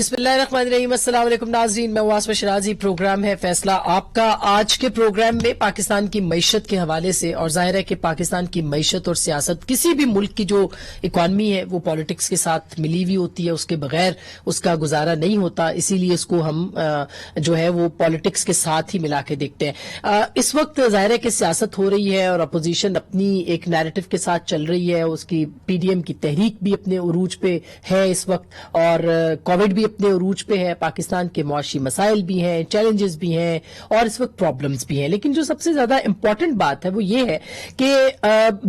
बिस्मिल्लाहिर्रहमानिर्रहीम। अस्सलाम वालेकुम नाज़रीन, मैं वास्मा शराजी। प्रोग्राम है फैसला आपका। आज के प्रोग्राम में पाकिस्तान की मईशत के हवाले से, और जाहिर है कि पाकिस्तान की मईशत और सियासत किसी भी मुल्क की जो इकॉनमी है वो पॉलिटिक्स के साथ मिली हुई होती है, उसके बगैर उसका गुजारा नहीं होता। इसीलिए इसको हम जो है वो पॉलिटिक्स के साथ ही मिला के देखते हैं। इस वक्त जाहिर है कि सियासत हो रही है और अपोजिशन अपनी एक नैरेटिव के साथ चल रही है। उसकी पीडीएम की तहरीक भी अपने उरूज पे है इस वक्त, और कोविड भी अपने उरूज पे है। पाकिस्तान के मुआशी मसाइल भी हैं, चैलेंजेस भी हैं और इस वक्त प्रॉब्लम्स भी हैं। लेकिन जो सबसे ज्यादा इंपॉर्टेंट बात है वो ये है कि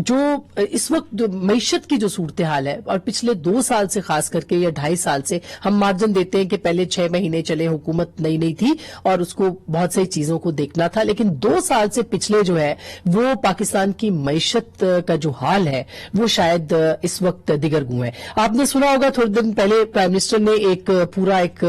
जो इस वक्त मईशत की जो सूरत हाल है, और पिछले 2 साल से खास करके या 2.5 साल से हम मार्जिन देते हैं कि पहले 6 महीने चले, हुकूमत नई नई थी और उसको बहुत सारी चीजों को देखना था। लेकिन 2 साल से पिछले जो है वो पाकिस्तान की मईशत का जो हाल है वो शायद इस वक्त दिगर गु है। आपने सुना होगा थोड़े दिन पहले प्राइम मिनिस्टर ने एक पूरा एक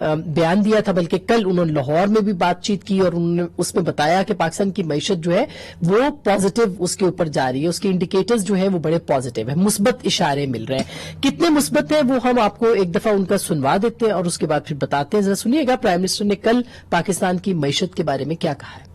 बयान दिया था, बल्कि कल उन्होंने लाहौर में भी बातचीत की और उन्होंने उसमें बताया कि पाकिस्तान की मईशत जो है वो पॉजिटिव उसके ऊपर जा रही है। उसके इंडिकेटर्स जो है वो बड़े पॉजिटिव है, मुस्बत इशारे मिल रहे हैं। कितने मुस्बत है वो हम आपको एक दफा उनका सुनवा देते हैं और उसके बाद फिर बताते हैं। जरा सुनिएगा प्राइम मिनिस्टर ने कल पाकिस्तान की मईशत के बारे में क्या कहा है।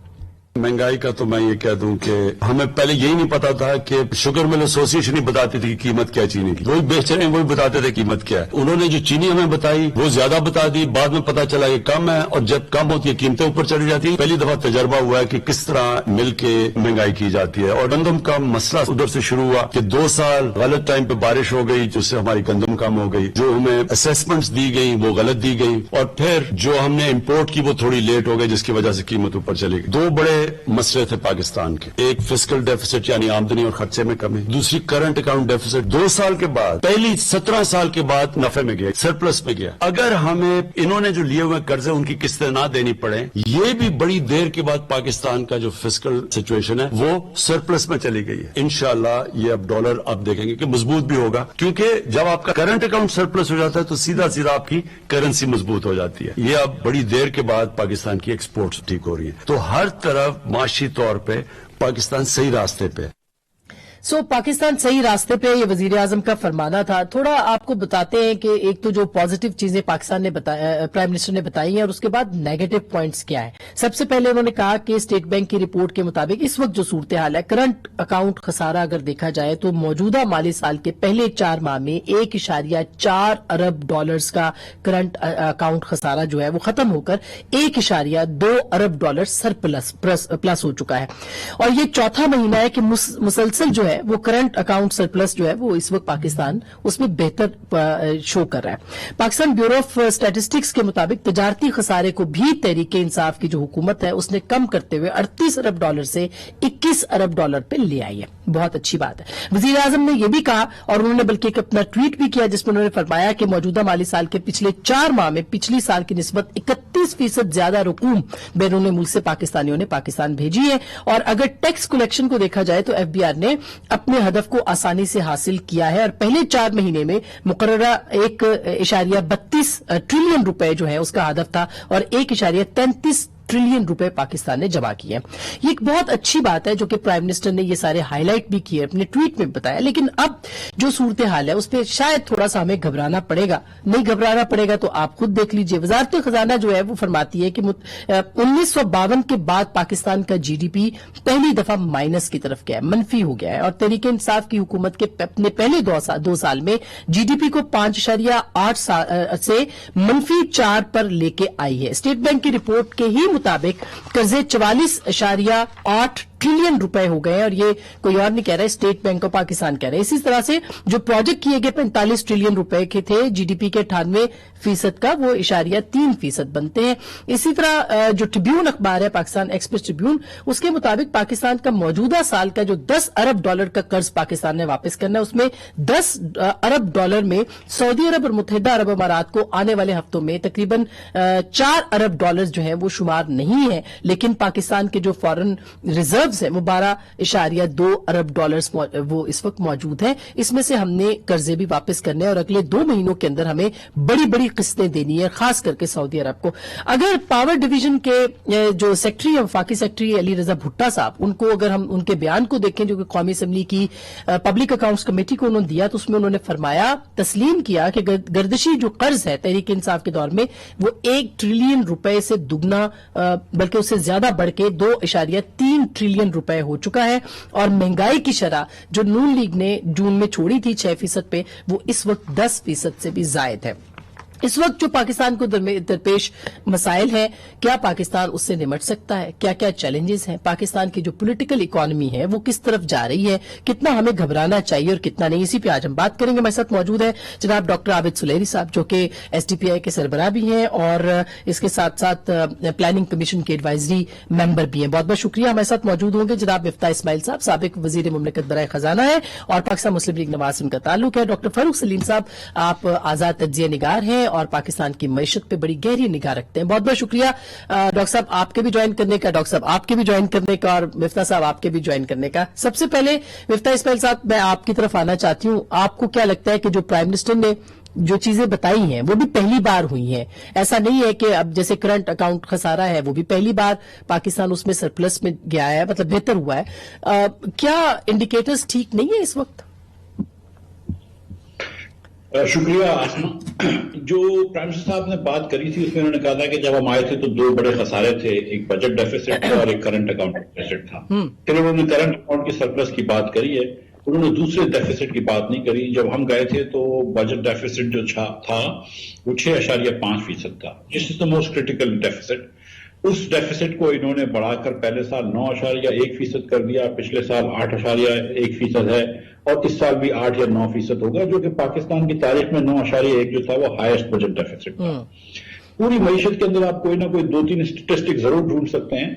महंगाई का तो मैं ये कह दूं कि हमें पहले यही नहीं पता था कि शुगर मिल एसोसिएशन ही बताती थी कि कीमत क्या चीनी की, वही बेच रहे हैं, वही बताते थे कीमत क्या है। उन्होंने जो चीनी हमें बताई वो ज्यादा बता दी, बाद में पता चला ये कम है, और जब कम होती है कीमतें ऊपर चली जाती है। पहली दफा तजर्बा हुआ है कि किस तरह मिल के महंगाई की जाती है। और गंदम का मसला उधर से शुरू हुआ कि 2 साल गलत टाइम पे बारिश हो गई जिससे हमारी गंदम कम हो गई, जो हमें असेसमेंट्स दी गई वो गलत दी गई, और फिर जो हमने इम्पोर्ट की वो थोड़ी लेट हो गई जिसकी वजह से कीमत ऊपर चली गई। 2 बड़े मसले थे पाकिस्तान के, एक फिस्कल डेफिसिट यानी आमदनी और खर्चे में कमी, दूसरी करंट अकाउंट डेफिसिट। 2 साल के बाद, पहली 17 साल के बाद नफे में गया, सरप्लस में गया। अगर हमें इन्होंने जो लिए हुए कर्जे उनकी किस्तें ना देनी पड़े, ये भी बड़ी देर के बाद पाकिस्तान का जो फिस्कल सिचुएशन है वो सरप्लस में चली गई है। इंशाल्लाह ये अब डॉलर अब देखेंगे कि मजबूत भी होगा, क्योंकि जब आपका करंट अकाउंट सरप्लस हो जाता है तो सीधा सीधा आपकी करेंसी मजबूत हो जाती है। ये अब बड़ी देर के बाद पाकिस्तान की एक्सपोर्ट्स ठीक हो रही है। तो हर तरफ माशी तौर पे पाकिस्तान सही रास्ते पे। पाकिस्तान सही रास्ते पे, ये वजीर आजम का फरमाना था। थोड़ा आपको बताते हैं कि एक तो जो पॉजिटिव चीजें पाकिस्तान ने बताया, प्राइम मिनिस्टर ने बताई हैं, और उसके बाद नेगेटिव पॉइंट्स क्या है। सबसे पहले उन्होंने कहा कि स्टेट बैंक की रिपोर्ट के मुताबिक इस वक्त जो सूरत हाल है, करंट अकाउंट खसारा अगर देखा जाए तो मौजूदा माली साल के पहले 4 माह में $1.4 अरब का करंट अकाउंट खसारा जो है वो खत्म होकर $1.2 अरब सरप्लस प्लस हो चुका है। और ये चौथा महीना है कि मुसलसल जो है वो करंट अकाउंट सरप्लस जो है वो इस वक्त पाकिस्तान उसमें बेहतर शो कर रहा है। पाकिस्तान ब्यूरो ऑफ स्टैटिस्टिक्स के मुताबिक तजारती खसारे को भी तहरीक इंसाफ की जो हुकूमत है उसने कम करते हुए $38 अरब से $21 अरब पे ले आई है। बहुत अच्छी बात है। वजीर आजम ने यह भी कहा, और उन्होंने बल्कि एक अपना ट्वीट भी किया जिसमें उन्होंने फरमाया कि मौजूदा माली साल के पिछले 4 माह में पिछली साल की निस्बत 31% ज्यादा रकूम बैरून मुल्क से पाकिस्तानियों ने पाकिस्तान भेजी है। और अगर टैक्स कलेक्शन को देखा जाए तो एफबीआर ने अपने हदफ को आसानी से हासिल किया है, और पहले 4 महीने में मुकर्ररा $1.32 ट्रिलियन जो है उसका हदफ था, और $1.33 ट्रिलियन पाकिस्तान ने जमा किए। ये एक बहुत अच्छी बात है जो कि प्राइम मिनिस्टर ने ये सारे हाईलाइट भी किए, अपने ट्वीट में बताया। लेकिन अब जो सूरत हाल है उस पर शायद थोड़ा सा हमें घबराना पड़ेगा। नहीं घबराना पड़ेगा तो आप खुद देख लीजिए। वजारत खजाना जो है वो फरमाती है कि 1952 के बाद पाकिस्तान का जीडीपी पहली दफा माइनस की तरफ गया है, मनफी हो गया है। और तहरीक इंसाफ की हुकूमत के अपने पहले 2 साल में जीडीपी को 5.8 से -4 पर लेके आई है। स्टेट बैंक की रिपोर्ट के ही मुताबिक कर्जे 44.8 ट्रिलियन हो गए, और ये कोई और नहीं कह रहा है, स्टेट बैंक ऑफ पाकिस्तान कह रहे हैं। इसी तरह से जो प्रोजेक्ट किए गए 45 ट्रिलियन के थे, जीडीपी के 98% का वो .3% बनते हैं। इसी तरह जो ट्रिब्यून अखबार है, पाकिस्तान एक्सप्रेस ट्रिब्यून, उसके मुताबिक पाकिस्तान का मौजूदा साल का जो $10 अरब का कर्ज पाकिस्तान ने वापस करना है, उसमें $10 अरब में सऊदी अरब और मुत्तहिदा अरब अमारात को आने वाले हफ्तों में तकरीबन $4 अरब जो है वो शुमार नहीं है। लेकिन पाकिस्तान के जो फॉरेन रिजर्व रिजर्व्स हैं वो 12.2 अरब डॉलर्स वो इस वक्त मौजूद हैं। इसमें से हमने कर्जे भी वापस करने हैं और अगले 2 महीनों के अंदर हमें बड़ी बड़ी किस्तें देनी है, खास करके सऊदी अरब को। अगर पावर डिवीजन के जो सेक्रेटरी है, वफाकी सेक्रेटरी अली रजा भुट्टा साहब, उनको अगर हम उनके बयान को देखें जो कि कौमी असम्बली की पब्लिक अकाउंट्स कमेटी को उन्होंने दिया, तो उसमें उन्होंने फरमाया, तस्लीम किया कि गर्दिशी जो कर्ज है तहरीक इंसाफ के दौर में वो 1 ट्रिलियन रुपए से दुगना बल्कि उससे ज्यादा बढ़ के 2.3 ट्रिलियन रुपए हो चुका है। और महंगाई की शरह जो नून लीग ने जून में छोड़ी थी 6% पे, वो इस वक्त 10% से भी जायद है। इस वक्त जो पाकिस्तान को दरपेश मसाइल है, क्या पाकिस्तान उससे निमट सकता है? क्या क्या चैलेंजेस हैं? पाकिस्तान की जो पॉलिटिकल इकोनॉमी है वो किस तरफ जा रही है? कितना हमें घबराना चाहिए और कितना नहीं? इसी पे आज हम बात करेंगे। हमारे साथ मौजूद है जनाब डॉक्टर आबिद सुलेरी साहब, जो कि SDPI के सरबराह भी हैं और इसके साथ साथ प्लानिंग कमीशन के एडवाइजरी मेंबर भी हैं। बहुत बहुत शुक्रिया। हमारे साथ मौजूद होंगे जनाब मिफ्ता इस्माइल साहब, साबिक वजीर मुमलिकत बराए खजाना है और पाकिस्तान मुस्लिम लीग नवाज उनका ताल्लुक है। डॉक्टर फारूक सलीम साहब, आप आजाद तज्जिया निगार हैं और पाकिस्तान की मईशत पे बड़ी गहरी निगाह रखते हैं। बहुत बहुत शुक्रिया डॉक्टर साहब आपके भी ज्वाइन करने का, डॉक्टर साहब आपके भी ज्वाइन करने का और मिफ्ता साहब आपके भी ज्वाइन करने का। सबसे पहले मिफ्ता इस्माइल साहब, मैं आपकी तरफ आना चाहती हूं। आपको क्या लगता है कि जो प्राइम मिनिस्टर ने जो चीजें बताई हैं वो भी पहली बार हुई हैं? ऐसा नहीं है कि अब जैसे करंट अकाउंट खसारा है वो भी पहली बार पाकिस्तान उसमें सरप्लस में गया है, मतलब बेहतर हुआ है। क्या इंडिकेटर्स ठीक नहीं है इस वक्त? शुक्रिया आसमा। जो प्राइम मिनिस्टर साहब ने बात करी थी उसमें उन्होंने कहा था कि जब हम आए थे तो 2 बड़े खसारे थे, एक बजट डेफिसिट था और एक करंट अकाउंट डेफिसिट था। फिर उन्होंने करंट अकाउंट की सरप्लस की बात करी है, उन्होंने दूसरे डेफिसिट की बात नहीं करी। जब हम गए थे तो बजट डेफिसिट जो था वो 6.5% था, जिस is the most critical deficit. उस डेफिसिट को इन्होंने बढ़ाकर पहले साल 9.1% कर दिया, पिछले साल 8.1% है और इस साल भी 8 या 9% होगा, जो कि पाकिस्तान की तारीख में 9.1 जो था वो हाईएस्ट बजट डेफिसिट था। पूरी मईशत के अंदर आप कोई ना कोई 2-3 स्टेटिस्टिक जरूर ढूंढ सकते हैं,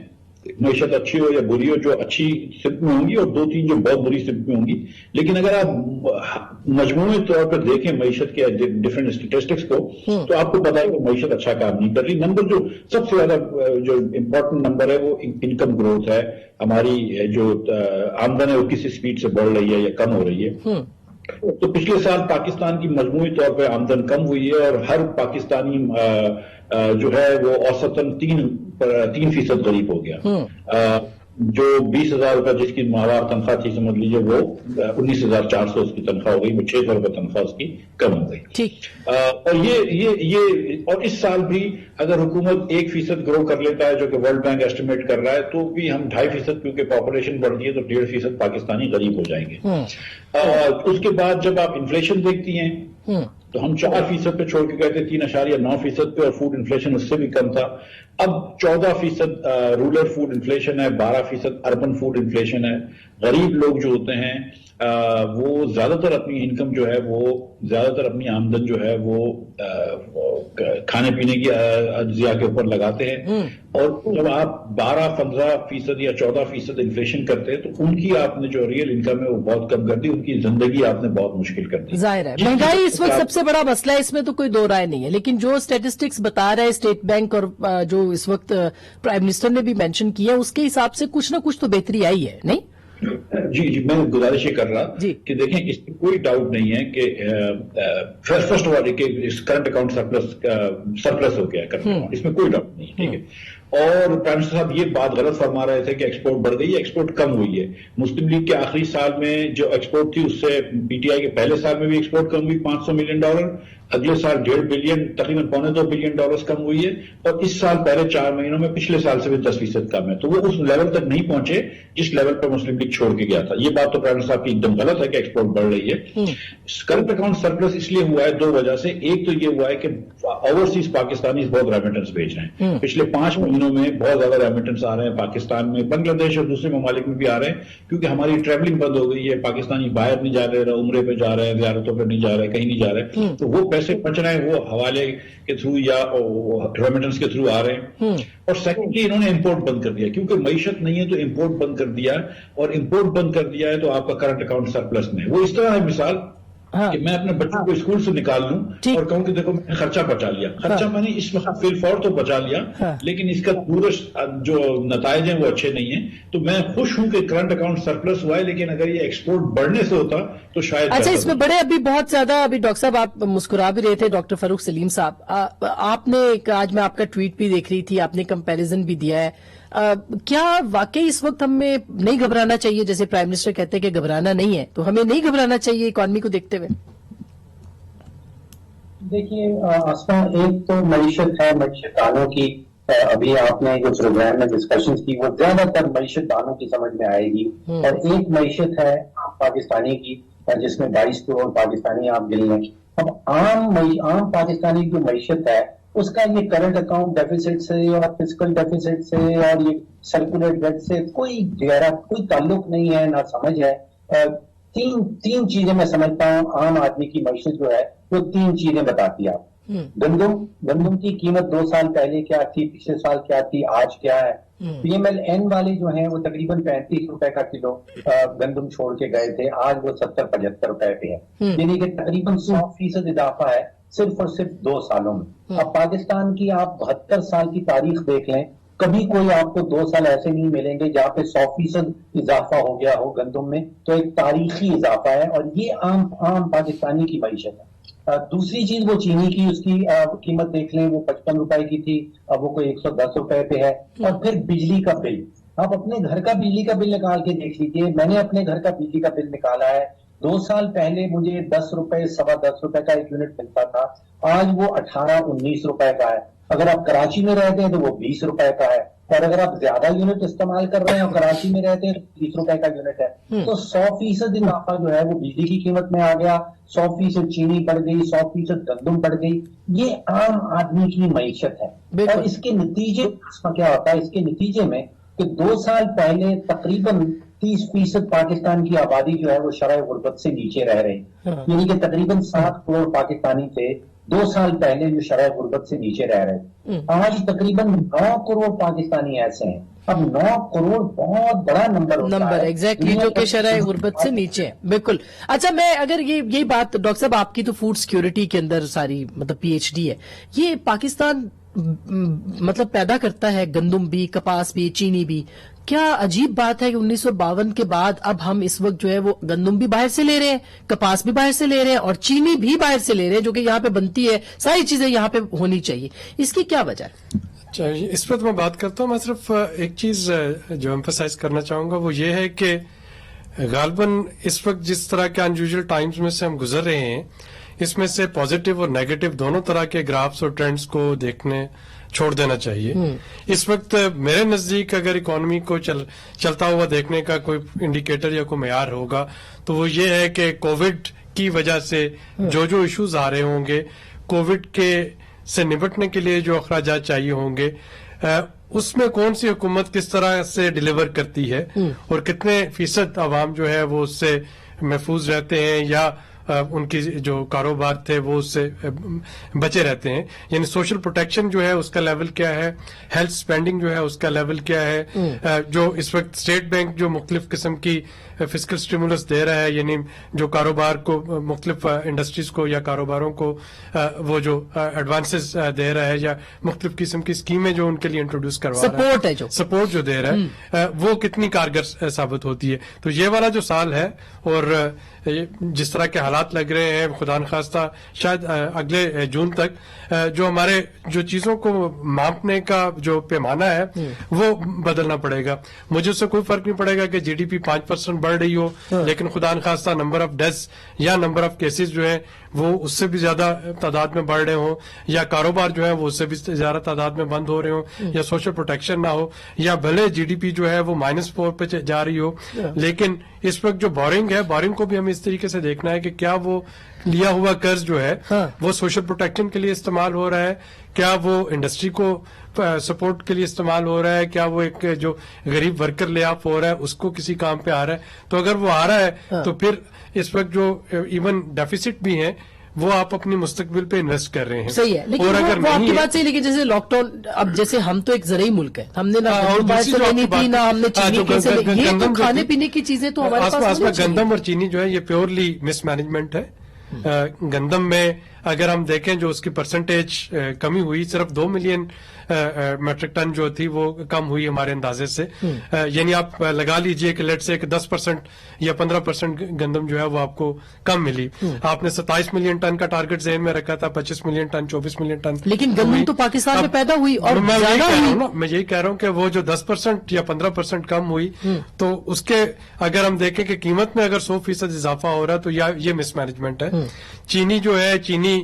मईशत अच्छी हो या बुरी हो, जो अच्छी स्थिति में होंगी और 2-3 जो बहुत बुरी स्थिति में होंगी। लेकिन अगर आप मजमूई तौर पर देखें मईशत के डिफरेंट स्टेटिस्टिक्स को, तो आपको पता है कि मईशत अच्छा काम नहीं कर रही। नंबर जो सबसे ज्यादा जो इंपॉर्टेंट नंबर है वो इनकम ग्रोथ है। हमारी जो आमदन है वो किसी स्पीड से बढ़ रही है या कम हो रही है। तो पिछले साल पाकिस्तान की मजमूई तौर पर आमदन कम हुई है और हर पाकिस्तानी जो है वो औसतन 3% गरीब हो गया। जो 20,000 रुपए जिसकी माहवार तनख्वाह थी, समझ लीजिए वो 19,400 उसकी तनख्वाह हो गई, वो 600 रुपए तनख्वाह उसकी कम हो गई। और ये और इस साल भी अगर हुकूमत 1% ग्रो कर लेता है, जो कि वर्ल्ड बैंक एस्टिमेट कर रहा है, तो भी हम 2.5%, क्योंकि पॉपुलेशन बढ़ गई है तो 1.5% पाकिस्तानी गरीब हो जाएंगे। उसके बाद जब आप इन्फ्लेशन देखती हैं तो हम 4% पे छोड़ के गए थे, 3.9% पे, और फूड इन्फ्लेशन उससे भी कम था। अब 14% रूरल फूड इन्फ्लेशन है, 12% अर्बन फूड इन्फ्लेशन है। गरीब लोग जो होते हैं वो ज्यादातर अपनी इनकम जो है वो ज्यादातर अपनी आमदन जो है वो खाने पीने की अज्जिया के ऊपर लगाते हैं। और जब आप 12-15% या 14% इन्फ्लेशन करते हैं तो उनकी आपने जो रियल इनकम है वो बहुत कम कर दी, उनकी जिंदगी आपने बहुत मुश्किल कर दी। जाहिर है महंगाई इस वक्त सबसे बड़ा मसला है, इसमें तो कोई दो राय नहीं है। लेकिन जो स्टैटिस्टिक्स बता रहा है स्टेट बैंक और जो इस वक्त प्राइम मिनिस्टर ने भी मेंशन किया है, उसके हिसाब से कुछ ना कुछ तो बेहतरी आई है, नहीं? जी, मैं गुजारिश ये कर रहा कि देखें, इसमें कोई डाउट नहीं है कि first of all current account surplus हो गया है, इसमें कोई डाउट नहीं है, ठीक है। और प्राइम मिनिस्टर साहब ये बात गलत फरमा रहे थे कि एक्सपोर्ट बढ़ गई है, एक्सपोर्ट कम हुई है। मुस्लिम लीग के आखिरी साल में जो एक्सपोर्ट थी उससे पीटीआई के पहले साल में भी एक्सपोर्ट कम हुई, $500 मिलियन। अगले साल $1.5 बिलियन, तकरीबन $2.25 बिलियन कम हुई है। और इस साल पहले 4 महीनों में पिछले साल से भी 10% कम है। तो वो उस लेवल तक नहीं पहुंचे जिस लेवल पर मुस्लिम लीग छोड़ के गया था। ये बात तो प्राइम मिनिस्टर साहब की एकदम गलत है कि एक्सपोर्ट बढ़ रही है। करंट अकाउंट सरप्लस इसलिए हुआ है 2 वजह से। एक तो ये हुआ है कि ओवरसीज पाकिस्तानी बहुत रेमिटेंस भेज रहे हैं। पिछले 5 महीनों में बहुत ज्यादा रेमिटेंस आ रहे हैं पाकिस्तान में, बांग्लादेश और दूसरे ममालिक में भी आ रहे हैं, क्योंकि हमारी ट्रैवलिंग बंद हो गई है। पाकिस्तानी बाहर नहीं जा रहे, उम्रे पे जा रहे हैं, ज़ियारतों पे नहीं जा रहे, कहीं नहीं जा रहे, तो वो पैसे बच रहे हैं, वो हवाले के थ्रू या रेमिटेंस के थ्रू आ रहे हैं। और सेकेंडली इन्होंने इंपोर्ट बंद कर दिया, क्योंकि मईशत नहीं है तो इंपोर्ट बंद कर दिया, और इंपोर्ट बंद कर दिया है तो आपका करंट अकाउंट सरप्लस में। वो इस तरह है, मिसाल हाँ। कि मैं अपने बच्चों को स्कूल से निकाल लूं और कहूं कि देखो मैंने खर्चा बचा लिया, खर्चा मैंने इस वक्त फिल फौर तो बचा लिया, लेकिन इसका दूरस्थ जो नताइज हैं वो अच्छे नहीं है। तो मैं खुश हूं कि करंट अकाउंट सरप्लस हुआ है, लेकिन अगर ये एक्सपोर्ट बढ़ने से होता तो शायद। अच्छा, इसमें बड़े अभी बहुत ज्यादा, अभी डॉक्टर साहब आप मुस्कुरा भी रहे थे, डॉक्टर फारूक सलीम साहब, आपने आज मैं आपका ट्वीट भी देख रही थी, आपने कंपैरिजन भी दिया है, क्या वाकई इस वक्त हमें नहीं घबराना चाहिए? जैसे प्राइम मिनिस्टर कहते हैं कि घबराना नहीं है, तो हमें नहीं घबराना चाहिए इकॉनमी को देखते हुए? देखिए आसमा, एक तो मईशत है, मईशत दानों की अभी आपने जो प्रोग्राम में डिस्कशन की वो ज्यादातर मईशत दानों की समझ में आएगी, और एक मईशत है पाकिस्तानी की जिसमें 22 करोड़ पाकिस्तानी आप गिन लें। अब आम पाकिस्तानी की जो मईशत है उसका ये करंट अकाउंट डेफिसिट से और फिस्कल डेफिसिट से और ये सर्कुलर डेट से कोई गहरा कोई ताल्लुक नहीं है, ना समझ है। तीन चीजें मैं समझता हूँ आम आदमी की मईशत जो है वो 3 चीजें बताती है। गंदम की कीमत 2 साल पहले क्या थी, पिछले साल क्या थी, आज क्या है। PMLN वाले जो हैं वो तकरीबन 35 रुपए का किलो गंदम छोड़ के गए थे, आज वो 70-75 रुपए पे है, यानी कि तकरीबन 100% इजाफा है सिर्फ और सिर्फ 2 सालों में। अब पाकिस्तान की आप 72 साल की तारीख देख लें, कभी कोई आपको 2 साल ऐसे नहीं मिलेंगे जहां पे 100% इजाफा हो गया हो गंदम में। तो एक तारीखी इजाफा है और ये आम पाकिस्तानी की मईशत है। दूसरी चीज वो चीनी की, उसकी कीमत देख लें, वो 55 रुपए की थी, अब वो कोई 110 रुपए पे है। और फिर बिजली का बिल, आप अपने घर का बिजली का बिल निकाल के देख लीजिए। मैंने अपने घर का बिजली का बिल निकाला है, 2 साल पहले मुझे 10 रुपए 10.25 रुपए का एक यूनिट मिलता था, आज वो 18-19 रुपए का है। अगर आप कराची में रहते हैं तो वो 20 रुपए का है, और अगर आप ज्यादा यूनिट इस्तेमाल कर रहे हैं और कराची में रहते हैं तो 30 रुपए का यूनिट है। तो 100% इजाफा जो है वो बिजली की कीमत में आ गया, 100% चीनी बढ़ गई, 100% गंदम बढ़ गई। ये आम आदमी की मईशत है। और इसके नतीजे क्या होता है, इसके नतीजे में कि 2 साल पहले तकरीबन 30% पाकिस्तान की आबादी जो है वो शरह गुर्बत से नीचे रह रही, यानी कि तकरीबन 7 करोड़ पाकिस्तानी थे 2 साल पहले जो शरह गुर्बत से नीचे रह रहे। आज तकरीबन 9 करोड़ पाकिस्तानी ऐसे हैं। अब 9 करोड़ बहुत बड़ा नंबर एग्जैक्टली जो कि शरह गुर्बत से नीचे है, बिल्कुल। अच्छा, मैं अगर यही बात डॉक्टर साहब, आपकी तो फूड सिक्योरिटी के अंदर सारी मतलब PhD है, ये पाकिस्तान मतलब पैदा करता है गंदम भी, कपास भी, चीनी भी। क्या अजीब बात है कि 1952 के बाद अब हम इस वक्त जो है वो गंदम भी बाहर से ले रहे हैं, कपास भी बाहर से ले रहे हैं और चीनी भी बाहर से ले रहे हैं, जो कि यहाँ पे बनती है, सारी चीजें यहाँ पे होनी चाहिए। इसकी क्या वजह है? इस पर तो मैं बात करता हूँ। मैं सिर्फ एक चीज जो एम्फसाइज करना चाहूंगा वो ये है कि गालबन इस वक्त जिस तरह के अनयूजुअल टाइम्स में से हम गुजर रहे हैं, इसमें से पॉजिटिव और नेगेटिव दोनों तरह के ग्राफ्स और ट्रेंड्स को देखने छोड़ देना चाहिए। इस वक्त मेरे नजदीक अगर इकोनॉमी को चलता हुआ देखने का कोई इंडिकेटर या कोई मेयार होगा तो वो ये है कि कोविड की वजह से जो इश्यूज आ रहे होंगे, कोविड के से निपटने के लिए जो अखराजात चाहिए होंगे, उसमें कौन सी हुकूमत किस तरह से डिलीवर करती है और कितने फीसद आवाम जो है वो उससे महफूज रहते हैं या उनकी जो कारोबार थे वो उससे बचे रहते हैं। यानी सोशल प्रोटेक्शन जो है उसका लेवल क्या है, हेल्थ स्पेंडिंग जो है उसका लेवल क्या है, जो इस वक्त स्टेट बैंक जो मुख्तलिफ किस्म की फिस्कल स्टिमुलस दे रहा है, यानी जो कारोबार को मुख्तलिफ इंडस्ट्रीज को या कारोबारों को वो जो एडवांसेस दे रहा है या मुख्तलिफ किस्म की स्कीमें जो उनके लिए इंट्रोड्यूस करवा रहा है, सपोर्ट जो दे रहा है वो कितनी कारगर साबित होती है। तो ये वाला जो साल है और जिस तरह के हालात लग रहे हैं, खुदा न खास्ता शायद अगले जून तक जो हमारे जो चीजों को मापने का जो पैमाना है वो बदलना पड़ेगा। मुझे उससे कोई फर्क नहीं पड़ेगा कि GDP 5% बढ़ रही हो, लेकिन खुदा न खास्ता नंबर ऑफ डेथ्स या नंबर ऑफ केसेस जो है वो उससे भी ज्यादा तादाद में बढ़ रहे हो, या कारोबार जो है वो उससे भी ज्यादा तादाद में बंद हो रहे हो, या सोशल प्रोटेक्शन ना हो, या भले GDP जो है वो -4 पे जा रही हो। लेकिन इस वक्त जो बोरिंग है, बोरिंग को भी हमें इस तरीके से देखना है कि क्या वो लिया हुआ कर्ज जो है वो सोशल प्रोटेक्शन के लिए इस्तेमाल हो रहा है, क्या वो इंडस्ट्री को सपोर्ट के लिए इस्तेमाल हो रहा है, क्या वो एक जो गरीब वर्कर ले ऑफ हो रहा है उसको किसी काम पे आ रहा है। तो अगर वो आ रहा है तो फिर इस वक्त जो इवन डेफिसिट भी है वो आप अपनी मुस्तकबिल पे इन्वेस्ट कर रहे हैं। सही है, लेकिन और अगर वो आपकी बात सही, लेकिन जैसे लॉकडाउन, अब जैसे हम तो एक ज़रूरी मुल्क है, हमने ना बाहर से लेनी थी ना हमने चीनी कैसे, ये तो खाने पीने की चीजें तो हमारे पास गंदम और चीनी जो है ये प्योरली मिसमैनेजमेंट है। गंदम में अगर हम देखें जो उसकी परसेंटेज कमी हुई, सिर्फ 2 मिलियन मेट्रिक टन जो थी वो कम हुई हमारे अंदाजे से। यानी आप लगा लीजिए कि लेट से 10% या 15% गंदम जो है वो आपको कम मिली। आपने 27 मिलियन टन का टारगेट ज़हन में रखा था, 25 मिलियन टन, 24 मिलियन टन, लेकिन गंदम तो पाकिस्तान में पैदा हुई और मैं यही कह रहा हूं कि वो जो 10% या 15% कम हुई, तो उसके अगर हम देखें कि कीमत में अगर 100% इजाफा हो रहा है तो ये मिसमैनेजमेंट है। चीनी जो है, चीनी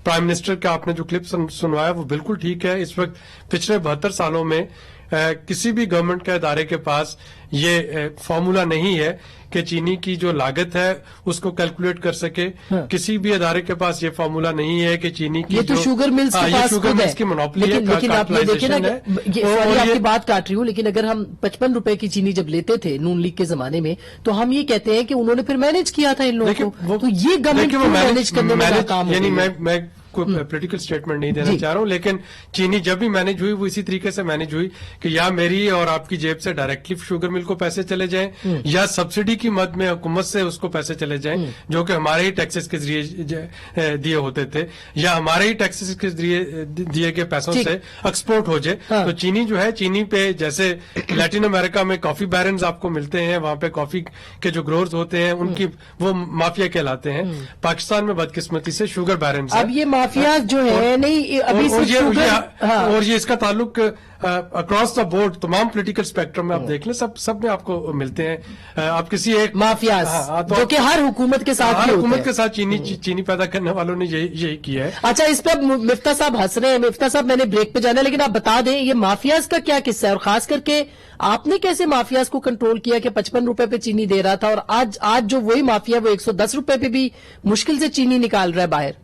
प्राइम मिनिस्टर का आपने जो क्लिप सुनवाया वो बिल्कुल ठीक है। इस वक्त पिछले 72 सालों में किसी भी गवर्नमेंट के इदारे के पास ये फॉर्मूला नहीं है कि चीनी की जो लागत है उसको कैलकुलेट कर सके। किसी भी इदारे के पास ये फॉर्मूला नहीं है कि चीनी की ये तो शुगर मिल्स के पास शुगर मिल्स की मोनोपोली है। लेकिन आप ये देखिए ना, सॉरी आपकी बात काट रही हूँ, लेकिन अगर हम 55 रुपए की चीनी जब लेते थे नून लीग के जमाने में, तो हम ये कहते हैं कि उन्होंने फिर मैनेज किया था इन लोगों को। तो ये गवर्नमेंट को मैनेज करने में नाकाम, यानी मैं कोई पोलिटिकल स्टेटमेंट नहीं देना चाह रहा हूं, लेकिन चीनी जब भी मैनेज हुई वो इसी तरीके से मैनेज हुई कि या मेरी और आपकी जेब से डायरेक्टली शुगर मिल को पैसे चले जाएं, या सब्सिडी की मद में हुकूमत से उसको पैसे चले जाएं, जो कि हमारे ही टैक्सेस के जरिए दिए होते थे, या हमारे ही टैक्सेस के जरिए दिए गए पैसों से एक्सपोर्ट हो जाए। तो चीनी जो है, चीनी पे जैसे लैटिन अमेरिका में कॉफी बैरन्स आपको मिलते हैं, वहां पे कॉफी के जो ग्रोवर्स होते हैं उनकी वो माफिया कहलाते हैं। पाकिस्तान में बदकिस्मती से शुगर बैरन्स अब ये माफिया जो है नहीं अभी और ये इसका ताल्लुक अक्रॉस द बोर्ड तमाम पॉलिटिकल स्पेक्ट्रम में आप देख लें, सब में आपको मिलते हैं। आप किसी एक माफिया तो जो कि हर हुकूमत के साथ, हर हुकूमत के साथ चीनी पैदा करने वालों ने यही किया है। अच्छा, इस पर मिफ्ता साहब हंस रहे हैं। मिफ्ता साहब, मैंने ब्रेक पे जाना है, लेकिन आप बता दें ये माफियाज का क्या किस्सा है, और खास करके आपने कैसे माफियाज को कंट्रोल किया कि 55 रुपए पे चीनी दे रहा था और आज जो वही माफिया वो 110 रुपए पे भी मुश्किल से चीनी निकाल रहा है बाहर।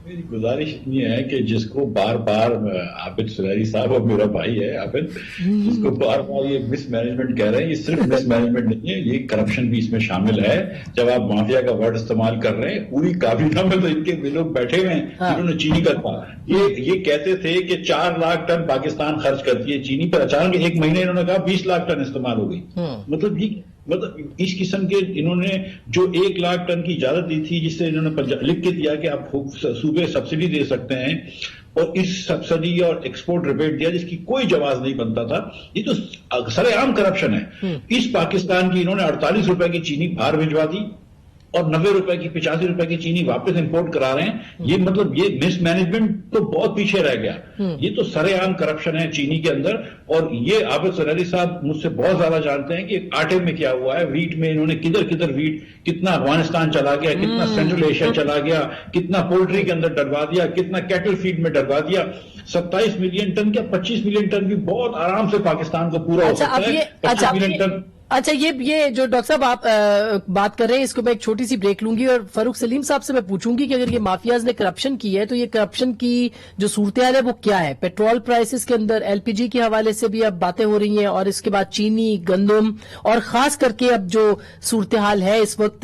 मेरी गुजारिश इतनी है कि जिसको बार बार आबिद सुरैरी साहब और मेरा भाई है आबिद, जिसको बार बार ये मिसमैनेजमेंट कह रहे हैं, ये सिर्फ मिसमैनेजमेंट नहीं है, ये करप्शन भी इसमें शामिल है। जब आप माफिया का वर्ड इस्तेमाल कर रहे हैं, पूरी काबीना में तो इनके लोग बैठे हुए हैं जिन्होंने चीनी का था। ये कहते थे कि 4 लाख टन पाकिस्तान खर्च करती है चीनी पर, अचानक एक महीने इन्होंने कहा 20 लाख टन इस्तेमाल हो गई। मतलब इस किस्म के इन्होंने जो 1 लाख टन की इजाजत दी थी, जिससे इन्होंने लिख के दिया कि आप सूबे सब्सिडी दे सकते हैं, और इस सब्सिडी और एक्सपोर्ट रिबेट दिया जिसकी कोई जवाब नहीं बनता था। ये तो सरेआम करप्शन है। इस पाकिस्तान की इन्होंने 48 रुपए की चीनी बाहर भिजवा दी और 90 रुपए की 85 रुपए की चीनी वापस इंपोर्ट करा रहे हैं। ये मतलब ये मिसमैनेजमेंट तो बहुत पीछे रह गया। ये तो सरेआम करप्शन है चीनी के अंदर। और ये आबिद सुरैरी साहब मुझसे बहुत ज्यादा जानते हैं कि आटे में क्या हुआ है, वीट में इन्होंने किधर वीट, कितना अफगानिस्तान चला गया, कितना सेंट्रल एशिया चला गया, कितना पोल्ट्री के अंदर डलवा दिया, कितना कैटल फीड में डलवा दिया। 27 मिलियन टन क्या 25 मिलियन टन भी बहुत आराम से पाकिस्तान को पूरा हो सकता है। 25 मिलियन टन। अच्छा, ये जो डॉक्टर साहब आप बात कर रहे हैं, इसको मैं एक छोटी सी ब्रेक लूंगी और फारूक सलीम साहब से मैं पूछूंगी कि अगर ये माफियाज ने करप्शन की है तो ये करप्शन की जो सूरत-ए-हाल है वो क्या है। पेट्रोल प्राइसेस के अंदर एलपीजी के हवाले से भी अब बातें हो रही हैं, और इसके बाद चीनी, गंदम, और खास करके अब जो सूरत-ए-हाल है इस वक्त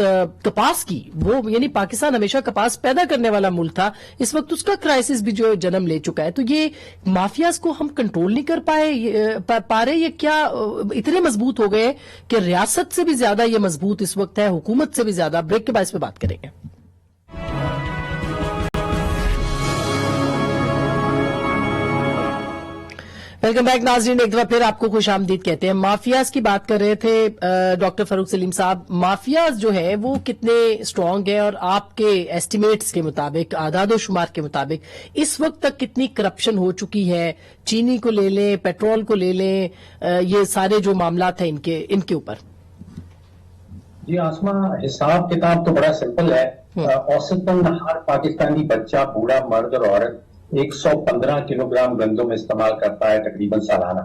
कपास की, वो यानी पाकिस्तान हमेशा कपास पैदा करने वाला मुल्क था, इस वक्त उसका क्राइसिस भी जो जन्म ले चुका है। तो ये माफियाज को हम कंट्रोल नहीं कर पा रहे, ये क्या इतने मजबूत हो गए कि रियासत से भी ज्यादा ये मजबूत इस वक्त है, हुकूमत से भी ज्यादा। ब्रेक के बाद इस पे बात करेंगे। वेलकम बैक नाज़रीन, एक दफा फिर आपको खुश आमदीद कहते हैं। माफियाज की बात कर रहे थे डॉक्टर फारूक सलीम साहब। माफियाज जो है वो कितने स्ट्रांग है, और आपके एस्टिमेट्स के मुताबिक, आदादो शुमार के मुताबिक इस वक्त तक कितनी करप्शन हो चुकी है? चीनी को ले लें, पेट्रोल को ले लें, ये सारे जो मामला है इनके ऊपर। जी आसमा, हिसाब किताब तो बड़ा सिंपल है। औसतन हर पाकिस्तानी बच्चा, बूढ़ा, मर्द और औरत 115 किलोग्राम गंदम इस्तेमाल करता है तकरीबन सालाना।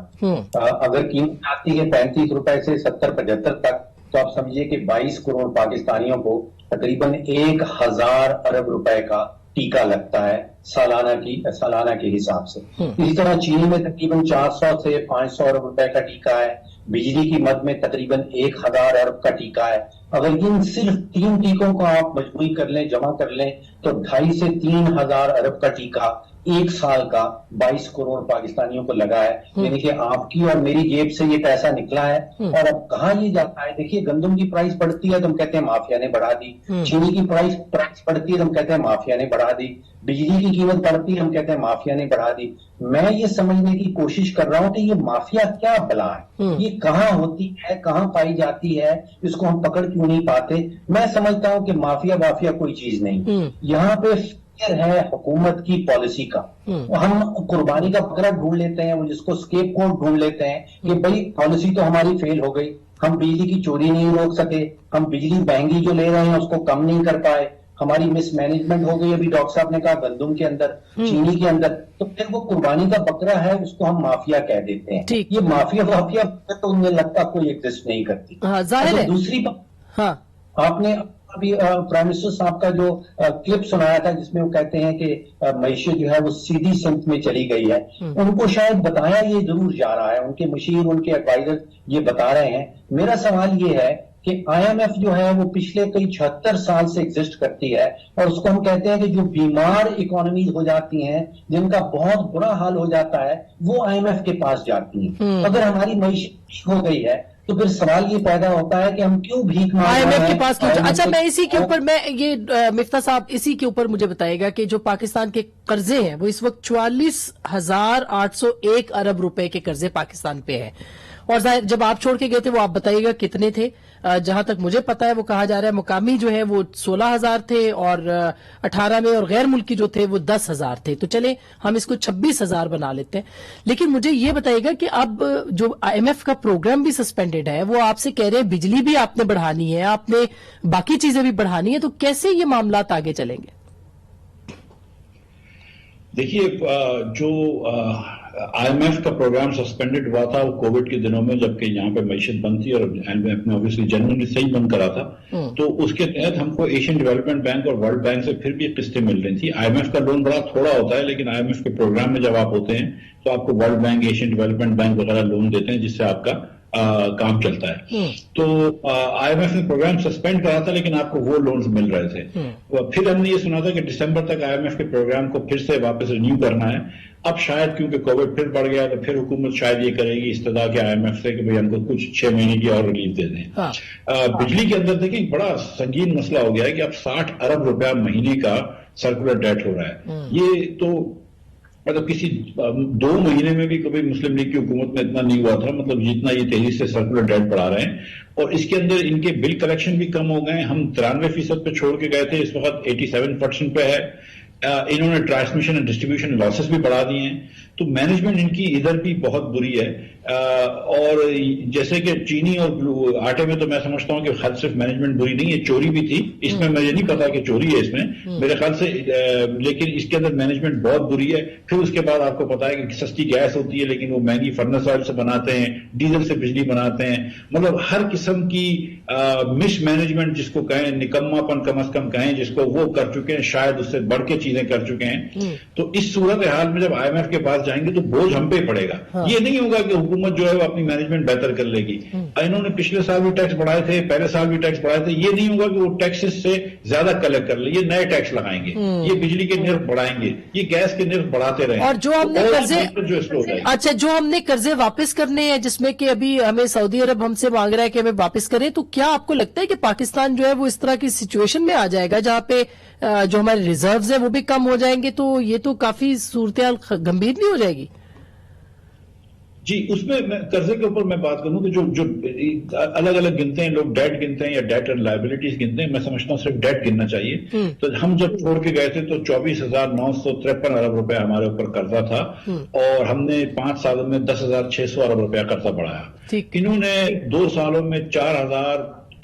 अगर कीमत आती है 35 रुपए से 70-75 तक, तो आप समझिए कि 22 करोड़ पाकिस्तानियों को तकरीबन 1000 अरब रुपए का टीका लगता है सालाना के हिसाब से। इसी तरह चीनी में तकरीबन 400 से 500 अरब रुपए का टीका है। बिजली की मद में तकरीबन 1000 अरब का टीका है। अगर इन सिर्फ 3 टीकों को आप मजबूरी कर लें, जमा कर लें, तो 2500 से 3000 अरब का टीका एक साल का 22 करोड़ पाकिस्तानियों को लगा है, यानी कि आपकी और मेरी जेब से ये पैसा निकला है। और अब कहाँ ये जाता है? देखिए, गंदम की प्राइस बढ़ती है तो हम कहते हैं माफिया ने बढ़ा दी, चीनी की प्राइस बढ़ती है तो हम कहते हैं माफिया ने बढ़ा दी, बिजली की कीमत बढ़ती है हम कहते हैं माफिया ने बढ़ा दी। मैं ये समझने की कोशिश कर रहा हूं कि ये माफिया क्या बला है, ये कहाँ होती है, कहाँ पाई जाती है, इसको हम पकड़ क्यों नहीं पाते? मैं समझता हूं कि माफिया कोई चीज नहीं, यहाँ पे है हुकूमत की पॉलिसी का। हम कुर्बानी का बकरा ढूंढ लेते हैं, वो जिसको स्केप कोड ढूंढ लेते हैं कि भाई पॉलिसी तो हमारी फेल हो गई, हम बिजली की चोरी नहीं रोक सके, हम बिजली महंगी जो ले रहे हैं उसको कम नहीं कर पाए, हमारी मिसमैनेजमेंट हो गई। अभी डॉक्टर साहब ने कहा गंदम के अंदर, चीनी के अंदर, तो फिर वो कुर्बानी का बकरा है, उसको हम माफिया कह देते हैं। ये माफिया तो उन्हें लगता कोई एग्जिस्ट नहीं करती। जाहिर है। दूसरी बात, आपने अभी प्राइम मिनिस्टर साहब का जो क्लिप सुनाया था जिसमें वो कहते हैं कि मईशत जो है वो सीधी सिमत में चली गई है, उनको शायद बताया ये जरूर जा रहा है, उनके मशीर, उनके एडवाइजर ये बता रहे हैं। मेरा सवाल ये है कि IMF जो है वो पिछले कई 76 साल से एग्जिस्ट करती है, और उसको हम कहते हैं कि जो बीमार इकोनॉमी हो जाती हैं, जिनका बहुत बुरा हाल हो जाता है, वो IMF के पास जाती हैं। अगर हमारी मईशत ठीक हो गई है तो फिर सवाल ये पैदा होता है कि हम क्यों भीख मांग रहे हैं IMF के पास क्यों? अच्छा, मैं इसी के ऊपर, मैं ये मिफ्ता साहब इसी के ऊपर मुझे बताइएगा कि जो पाकिस्तान के कर्जे हैं वो इस वक्त 44,801 अरब रुपए के कर्जे पाकिस्तान पे हैं। और जाहिर जब आप छोड़ के गए थे वो आप बताइएगा कितने थे? जहां तक मुझे पता है वो कहा जा रहा है मुकामी जो है वो 16,000 थे और 18 में, और गैर मुल्की जो थे वो 10,000 थे। तो चले हम इसको 26,000 बना लेते हैं। लेकिन मुझे ये बताइएगा कि अब जो IMF का प्रोग्राम भी सस्पेंडेड है, वो आपसे कह रहे हैं बिजली भी आपने बढ़ानी है, आपने बाकी चीजें भी बढ़ानी है, तो कैसे ये मामला आगे चलेंगे? देखिए, जो IMF का प्रोग्राम सस्पेंडेड हुआ था वो कोविड के दिनों में, जबकि यहाँ पे मईशत बंद थी और IMF ने ऑब्वियसली जनवरी से ही बंद करा था, तो उसके तहत हमको एशियन डेवलपमेंट बैंक और वर्ल्ड बैंक से फिर भी किस्तें मिल रही थी। IMF का लोन बड़ा थोड़ा होता है, लेकिन IMF के प्रोग्राम में जब आप होते हैं तो आपको world bank, Asian development bank वगैरह लोन देते हैं, जिससे आपका काम चलता है। तो IMF ने प्रोग्राम सस्पेंड करा था, लेकिन आपको वो लोन्स मिल रहे थे। फिर हमने ये सुना था कि दिसंबर तक IMF के प्रोग्राम को फिर से वापस रिन्यू करना है। अब शायद क्योंकि कोविड फिर बढ़ गया तो फिर हुकूमत शायद ये करेगी इस्तदा के IMF से कि भाई हमको कुछ 6 महीने की और रिलीफ दे दें। बिजली के अंदर देखिए बड़ा संगीन मसला हो गया है कि अब 60 अरब रुपया महीने का सर्कुलर डेट हो रहा है। ये तो मतलब किसी 2 महीने में भी कभी मुस्लिम लीग की हुकूमत में इतना नहीं हुआ था, मतलब जितना ये तेजी से सर्कुलर डेट बढ़ा रहे हैं। और इसके अंदर इनके बिल कलेक्शन भी कम हो गए। हम 93% पे छोड़ के गए थे, इस वक्त 87% पे है। इन्होंने ट्रांसमिशन एंड डिस्ट्रीब्यूशन लॉसेस भी बढ़ा दिए हैं। तो मैनेजमेंट इनकी इधर भी बहुत बुरी है। और जैसे कि चीनी और आटे में तो मैं समझता हूं कि खाली सिर्फ मैनेजमेंट बुरी नहीं है, चोरी भी थी इसमें। मुझे नहीं पता कि चोरी है इसमें, मेरे ख्याल से, लेकिन इसके अंदर मैनेजमेंट बहुत बुरी है। फिर उसके बाद आपको पता है कि सस्ती गैस होती है, लेकिन वो महंगी फर्नेस ऑयल से बनाते हैं, डीजल से बिजली बनाते हैं। मतलब हर किस्म की मिस मैनेजमेंट जिसको कहें, निकम्मापन कम अज कम कहें जिसको, वो कर चुके हैं, शायद उससे बढ़ के चीजें कर चुके हैं। तो इस सूरत हाल में जब IMF के पास जाएंगे तो बोझ हम पे पड़ेगा। ये नहीं होगा कि हुकूमत जो है वो अपनी मैनेजमेंट बेहतर कर लेगी। इन्होंने पिछले साल भी टैक्स बढ़ाए थे, पहले साल भी टैक्स बढ़ाए थे। ये नहीं होगा कि वो टैक्सेस से ज्यादा कलेक्ट कर ले, ये नए टैक्स लगाएंगे, ये बिजली के निर्फ बढ़ाएंगे, ये गैस के निर्फ बढ़ाते रहेंगे। और जो हमने जो हमने कर्जे वापस करने हैं, जिसमें कि अभी हमें सऊदी अरब हमसे मांग रहा है कि हमें वापस करें, तो क्या आपको लगता है कि पाकिस्तान जो है वो इस तरह की सिचुएशन में आ जाएगा जहां पे जो हमारे रिजर्व्स हैं वो भी कम हो जाएंगे? तो ये तो काफी सूरत-ए-हाल गंभीर नहीं हो जाएगी? जी, उसमें मैं कर्जे के ऊपर मैं बात करूं कि जो अलग अलग गिनते हैं लोग, डेट गिनते हैं या डेट एंड लायबिलिटीज गिनते हैं। मैं समझता हूं सिर्फ डेट गिनना चाहिए। तो हम जब छोड़ के गए थे तो 24,953 अरब रुपया हमारे ऊपर कर्जा था, और हमने 5 सालों में 10,600 अरब रुपया कर्जा बढ़ाया। इन्होंने 2 सालों में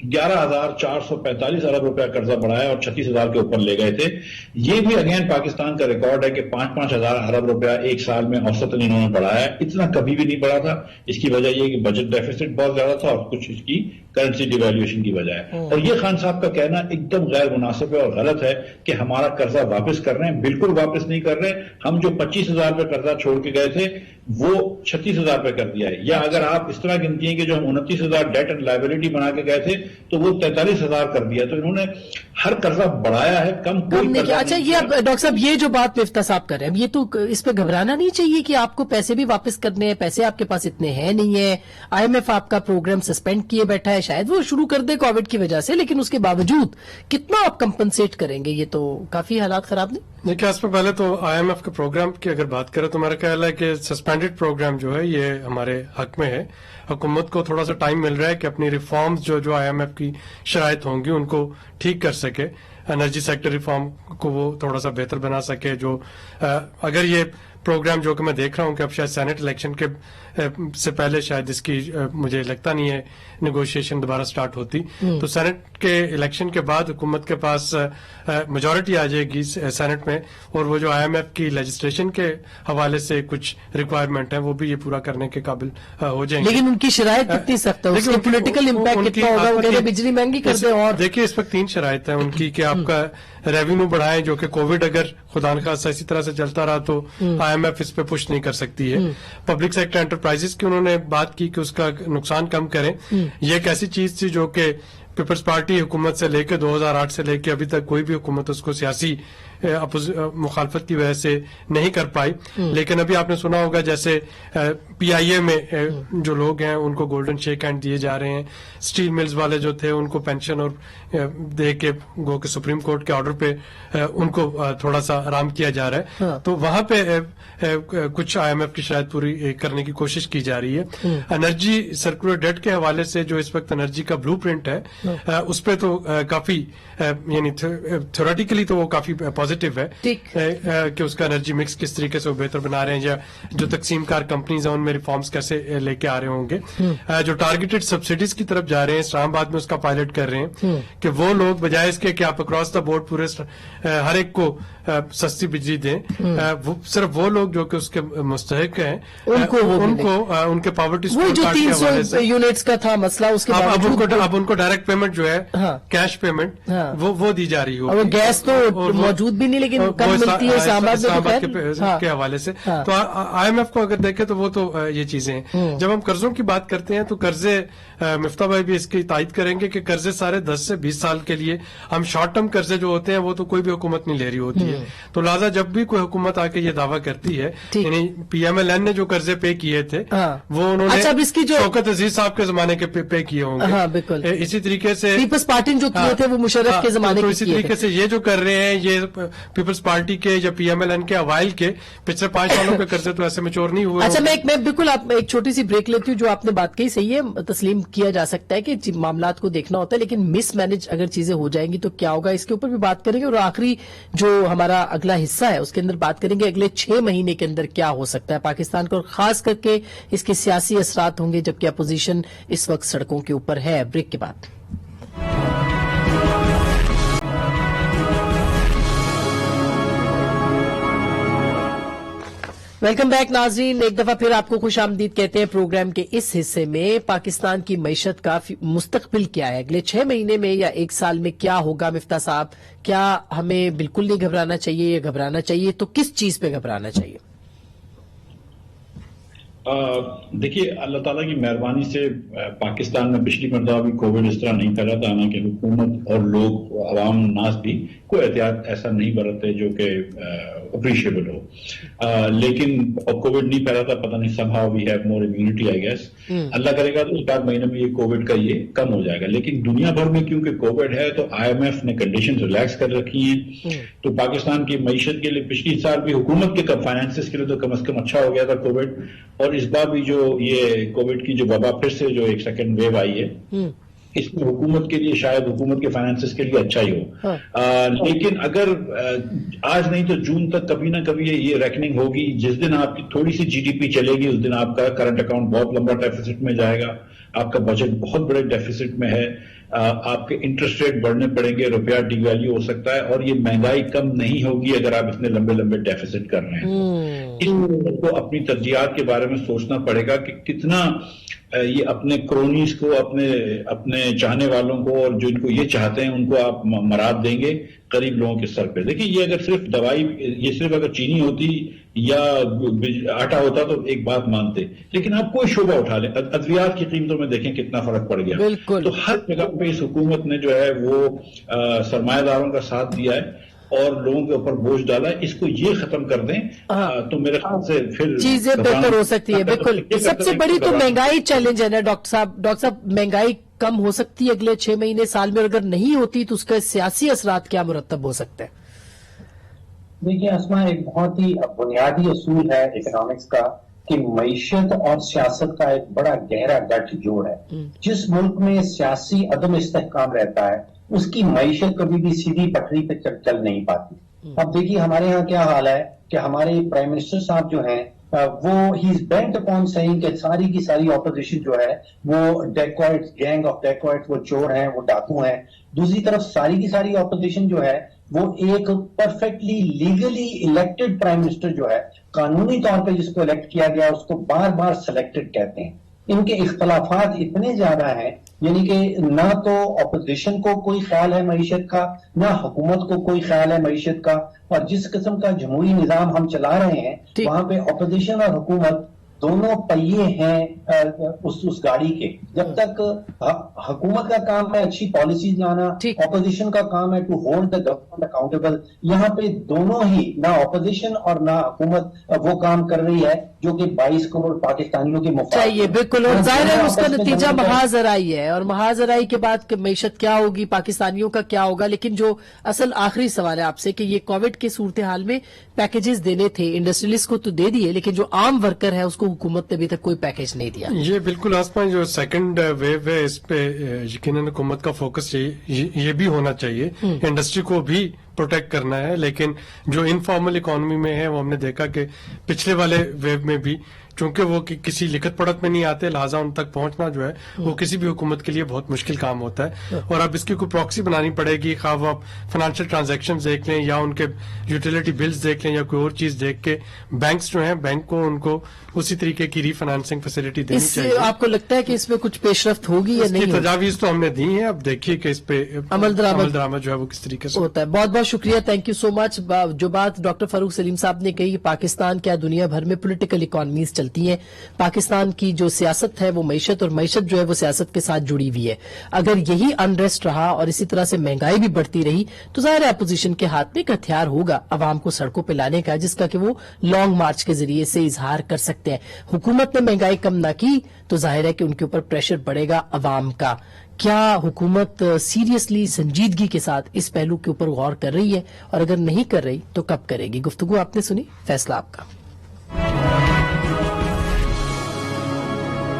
11,445 अरब रुपया कर्जा बढ़ाया और 36,000 के ऊपर ले गए थे। ये भी अगेन पाकिस्तान का रिकॉर्ड है कि 5-5 हजार अरब रुपया एक साल में औसतन इन्होंने बढ़ाया है। इतना कभी भी नहीं बढ़ा था। इसकी वजह यह कि बजट डेफिसिट बहुत ज्यादा था और कुछ इसकी करेंसी डिवैल्यूएशन की वजह है। और ये खान साहब का कहना एकदम गैर मुनासिब है और गलत है कि हमारा कर्जा वापस कर रहे हैं। बिल्कुल वापस नहीं कर रहे। हम जो 25,000 पे कर्जा छोड़ के गए थे वो 36,000 पे कर दिया है। या अगर आप इस तरह गिनती हैं कि जो हम 29,000 डेट एंड लायबिलिटी बना के गए थे تو وہ 43,000 کر دیا. تو انہوں نے ہر قرضہ بڑھایا ہے, کم نہیں کیا. اچھا یہ اب ڈاکٹر صاحب یہ جو بات مفتاح صاحب کر رہے ہیں, اب یہ تو اس پہ گھبرانا نہیں چاہیے کہ آپ کو پیسے بھی واپس کرنے ہیں, پیسے آپ کے پاس اتنے ہیں نہیں ہے, IMF آپ کا پروگرام سسپینڈ کیے بیٹھا ہے, شاید وہ شروع کر دے کووڈ کی وجہ سے, لیکن اس کے باوجود کتنا آپ کمپنسیٹ کریں گے؟ یہ تو کافی حالات خراب نہیں. دیکھیے اس پہ پہلے تو IMF کے پروگرام کی اگر بات کریں تو میرا خیال ہے کہ سسپینڈڈ پروگرام جو ہے یہ ہمارے حق میں ہے. حکومت کو تھوڑا سا ٹائم مل رہا ہے کہ اپنی ریفارمز جو IMF کی شرائط ہوں گی ان کو ٹھیک کر سکے, انرجی سیکٹر ریفارم کو وہ تھوڑا سا بہتر بنا سکے. جو اگر یہ پروگرام جو کہ میں دیکھ رہا ہوں کہ اب شاید سینٹ الیکشن کے سے پہلے شاید اس کی مجھے لگتا نہیں ہے نیگوشیشن دوبارہ سٹارٹ ہوتی, تو سینٹ کے الیکشن کے بعد حکومت کے پاس میجورٹی آ جائے گی سینٹ میں, اور وہ جو IMF کی لیجسلیشن کے حوالے سے کچھ ریکوائرمنٹ ہیں وہ بھی یہ پورا کرنے کے قابل ہو جائیں گے. لیکن ان کی شرائط کتنی سخت ہے, اس کا پولیٹیکل امپیکٹ کتنا ہوگا؟ وہ کہتے ہیں بجلی مہنگی کر دیں. اور دیکھیے اس وقت 3 شرائط ہیں ان کی کہ آپ کا ریونیو بڑھائیں, جو کہ کووڈ اگر خدا نخواستہ اسی طرح سے چلتا رہا تو IMF اس پہ پش نہیں کر سکتی ہے. پبلک سیکٹر انٹرپرائزز کی انہوں نے بات کی کہ اس کا نقصان کم کریں. یہ ایک ایسی چیز تھی جو کہ پیپلز پارٹی حکومت سے لے کے 2008 سے لے کے ابھی تک کوئی بھی حکومت اس کو سیاسی مخالفت کی وجہ سے نہیں کر پائی. لیکن ابھی آپ نے سنا ہوگا جیسے PIA میں جو لوگ ہیں ان کو گولڈن شیک ہینڈ دیے جا رہے ہیں, اسٹیل ملز والے جو تھے ان کو پینشن اور دے کے گو کہ سپریم کورٹ کے آرڈر پہ ان کو تھوڑا سا آرام کیا جا رہا ہے. تو وہاں پہ کچھ IMF کی شاید پوری کرنے کی کوشش کی جا رہی ہے. انرجی سرکولر ڈیٹ کے حوالے سے جو اس وقت انرجی کا بلو پرنٹ ہے اس پہ تو کافی یعنی تھیوریٹیکلی تو وہ کافی پازیٹیو ہے کہ اس کا انرجی مکس کس طریقے سے وہ بہتر بنا رہے ہیں, یا جو تقسیم کار کمپنیز ہیں ان میں ریفارمز کیسے لے کے آ رہے ہوں گے. جو ٹارگیٹڈ سبسڈیز کی طرف جا رہے ہیں, اسلام آباد میں اس کا پائلٹ کر رہے ہیں کہ وہ لوگ بجائے اس کے کہ آپ اکراس دا بورڈ پورے ہر ایک کو سستی بجلی دیں, صرف وہ لوگ جو کہ اس کے مستحق ہیں ان کو ان کے پاورٹی جو 300 یونٹس کا تھا مسئلہ, اس کے اب ان کو ڈائریکٹ پیمنٹ جو ہے کیش پیمنٹ وہ دی جا رہی ہو. گیس تو موجود بھی نہیں لیکن کم ملتی ہے اسلام آباد کے حوالے سے. تو IMF کو اگر دیکھیں تو وہ تو یہ چیزیں ہیں. جب ہم قرضوں کی بات کرتے ہیں تو قرضے, مفتاح بھائی بھی اس کی تائید کریں گے کہ قرضے سارے 10 سے 20 سال کے لیے, ہم شارٹ ٹرم قرضے جو ہوتے ہیں وہ تو کوئی بھی حکومت نہیں لے رہی ہوتی ہے. تو لہٰذا جب بھی کوئی حکومت آ کے یہ دعویٰ کرتی ہے, یعنی PMLN نے جو قرضے پے کیے تھے وہ انہوں نے شوکت عزیز صاحب کے زمانے کے پے کیے ہوں گے. اسی طریقے سے پیپلز پارٹی جو کیے تھے وہ مشرف کے زمانے کے, اسی طریقے سے یہ جو کر رہے ہیں یہ پیپلز پارٹی کے یا PMLN کے اوائل کے پچھلے 5 سالوں کے قرضے تو ایسے میچور نہیں ہوئے. اچھا میں بالکل آپ ایک چھوٹی سی بریک لیتی ہوں. جو آپ نے بات کہی صحیح ہے, تسلیم کیا جا سکتا ہے کہ معاملات کو دیکھنا ہوتا ہے, لیکن مس مینج اگر چیزیں ہو جائیں گی تو کیا ہوگا, اس کے اوپر بھی بات کریں گے. اور آخری جو ہمارا اگلا حصہ ہے اس کے اندر بات کریں گے اگلے 6 مہینے کے اندر کیا ہو سکتا ہے پاکستان کو, اور خاص کر کے اس کے سیاسی اثرات ہوں گے جبکہ اپوزیشن اس وقت سڑکوں کے اوپر ہے. بریک کے بعد ویلکم بیک ناظرین, ایک دفعہ پھر آپ کو خوش آمدید کہتے ہیں پروگرام کے اس حصے میں. پاکستان کی معیشت کا مستقبل کیا ہے, اگلے 6 مہینے میں یا 1 سال میں کیا ہوگا؟ مفتاح صاحب, کیا ہمیں بالکل نہیں گھبرانا چاہیے یا گھبرانا چاہیے, تو کس چیز پہ گھبرانا چاہیے؟ دیکھیے اللہ تعالیٰ کی مہربانی سے پاکستان میں پچھلی مرتبہ بھی کووڈ اس طرح نہیں پھیلا تھا, حالانکہ حکومت اور لوگ عوام ناس بھی کوئی احتیاط ایسا نہیں برتے جو کہ اپریشیبل ہو. لیکن کووڈ نہیں پھیلا تھا, پتہ نہیں somehow we have more immunity I guess. اللہ کرے گا تو اس بعد مہینے میں یہ کووڈ کا یہ کم ہو جائے گا. لیکن دنیا بھر میں کیونکہ کووڈ ہے تو IMF نے کنڈیشن ریلیکس کر رکھی ہیں, تو پاکستان کی معیشت کے لیے پچھلی سال بھی حکومت کے فائنانسز کے لیے تو کم از کم اچھا ہو گیا تھا کووڈ, اور اس بار بھی جو یہ کووڈ کی جو وبا پھر سے جو ایک سیکنڈ ویو آئی ہے اس میں حکومت کے لیے شاید حکومت کے فائنانسز کے لیے اچھا ہی ہو. لیکن اگر آج نہیں تو جون تک کبھی نہ کبھی یہ ریکننگ ہوگی. جس دن آپ کی تھوڑی سی GDP چلے گی اس دن آپ کا کرنٹ اکاؤنٹ بہت لمبا ڈیفیسٹ میں جائے گا, آپ کا بجٹ بہت بڑے ڈیفیسٹ میں ہے, آپ کے انٹرسٹ ریٹ بڑھنے پڑیں گے, روپیہ ڈی ویلیو ہو سکتا ہے, اور یہ مہنگائی کم نہیں ہوگی اگر آپ اتنے لمبے ڈیفیسٹ کر رہے ہیں. کو اپنی ترجیحات کے بارے میں سوچنا پڑے گا کہ کتنا یہ اپنے کرونیز کو، اپنے چاہنے والوں کو، اور جو ان کو یہ چاہتے ہیں ان کو آپ مراد دیں گے قریب لوگوں کے سر پہ. دیکھیں یہ اگر صرف دوائی، یہ صرف اگر چینی ہوتی یا آٹا ہوتا تو ایک بات مانتے، لیکن آپ کوئی شعبہ اٹھا لیں، ادویات کی قیمتوں میں دیکھیں کتنا فرق پڑ گیا. تو ہر جگہ پہ اس حکومت نے جو ہے وہ سرمایہ داروں کا ساتھ دیا ہے اور لوگوں کے اوپر بوجھ ڈالا ہے. اس کو یہ ختم کر دیں تو میرے خیال سے پھر چیزیں بہتر ہو سکتی ہے. بالکل سب سے بڑی تو مہنگائی چیلنج ہے نا ڈاکٹر صاحب مہنگائی کم ہو سکتی ہے اگلے 6 مہینے سال میں، اگر نہیں ہوتی تو اس کا سیاسی اثرات کیا مرتب ہو سکتے ہیں؟ دیکھیے اسما، ایک بہت ہی بنیادی اصول ہے اکنامکس کا کہ معیشت اور سیاست کا ایک بڑا گہرا گٹھ جوڑ ہے. جس ملک میں سیاسی عدم استحکام رہتا ہے اس کی معیشت کبھی بھی سیدھی پٹری پہ چل نہیں پاتی. اب دیکھیے ہمارے ہاں کیا حال ہے کہ ہمارے پرائم منسٹر صاحب جو ہیں وہ ہی از بینٹ اپون سیئنگ کہ ساری کی ساری اپوزیشن جو ہے وہ ڈیکوائٹس، گینگ آف ڈیکوائٹس، وہ چور ہیں، وہ ڈاکو ہیں. دوسری طرف ساری کی ساری اپوزیشن جو ہے وہ ایک perfectly legally elected prime minister جو ہے، قانونی طور پہ جس کو الیکٹ کیا گیا اس کو بار بار سلیکٹڈ کہتے ہیں. ان کے اختلافات اتنے زیادہ ہیں، یعنی کہ نہ تو اپوزیشن کو کوئی خیال ہے معیشت کا، نہ حکومت کو کوئی خیال ہے معیشت کا. اور جس قسم کا جمہوری نظام ہم چلا رہے ہیں وہاں پہ اپوزیشن اور حکومت دونوں پہیے ہیں اس گاڑی کے. جب تک حکومت کا کام ہے اچھی پالیسیز لانا، اپوزیشن کا کام ہے to hold the government accountable. یہاں پہ دونوں ہی، نہ اپوزیشن اور نہ حکومت وہ کام کر رہی ہے جو کہ 22 کروڑ پاکستانیوں کے مفاد چاہیے. بالکل، اور ظاہر ہے اس کا نتیجہ محاذرائی ہے، اور محاذرائی کے بعد معیشت کیا ہوگی، پاکستانیوں کا کیا ہوگا. لیکن جو اصل آخری سوال ہے آپ سے کہ یہ کووڈ کی صورتحال میں پیکیجز دینے تھے، انڈسٹریلسٹ کو تو دے دیے لیکن جو عام ورکر ہے اس کو حکومت نے ابھی تک کوئی پیکیج نہیں دیا. یہ بالکل آسما جو سیکنڈ ویو ہے اس پہ یقیناً حکومت کا فوکس یہ بھی ہونا چاہیے. انڈسٹری کو بھی پروٹیکٹ کرنا ہے، لیکن جو انفارمل اکانومی میں ہے وہ ہم نے دیکھا کہ پچھلے والے ویو میں بھی چونکہ وہ کسی لکھت پڑھت میں نہیں آتے، لہٰذا ان تک پہنچنا جو ہے وہ کسی بھی حکومت کے لیے بہت مشکل کام ہوتا ہے. اور اب اس کی کوئی پراکسی بنانی پڑے گی، خواہ وہ آپ فائنینشیل ٹرانزیکشن دیکھ لیں یا ان کے یوٹیلیٹی بلز دیکھ لیں یا کوئی اور چیز دیکھ کے بینکس جو ہیں بینک کو ان کو اسی طریقے کی ری فائنانسنگ فیسلٹی دینی چاہیے. آپ کو لگتا ہے کہ اس میں کچھ پیش رفت ہوگی یا نہیں؟ تجاویز تو ہم نے دی ہیں، اب دیکھیے کہ اس پہ عمل درآمد جو ہے وہ کس طریقے سے ہوتا ہے. بہت بہت شکریہ، تھینک یو سو مچ. جو بات ڈاکٹر فاروق سلیم صاحب نے کہی، پاکستان کیا دنیا بھر میں پولیٹیکل اکانومیز چلتی ہیں، پاکستان کی جو سیاست ہے وہ معیشت، اور معیشت جو ہے وہ سیاست کے ساتھ جڑی ہوئی ہے. اگر یہی انریسٹ رہا اور اسی طرح سے مہنگائی بھی بڑھتی رہی تو ظاہر ہے اپوزیشن کے ہاتھ میں ایک ہتھیار ہوگا عوام کو سڑکوں پہ لانے کا، جس کا کہ وہ لانگ مارچ کے ذریعے سے اظہار کر سکتے ہیں. حکومت نے مہنگائی کم نہ کی تو ظاہر ہے کہ ان کے اوپر پریشر بڑھے گا عوام کا. کیا حکومت سیریسلی سنجیدگی کے ساتھ اس پہلو کے اوپر غور کر رہی ہے، اور اگر نہیں کر رہی تو کب کرے گی؟ گفتگو آپ نے سنی، فیصلہ آپ کا.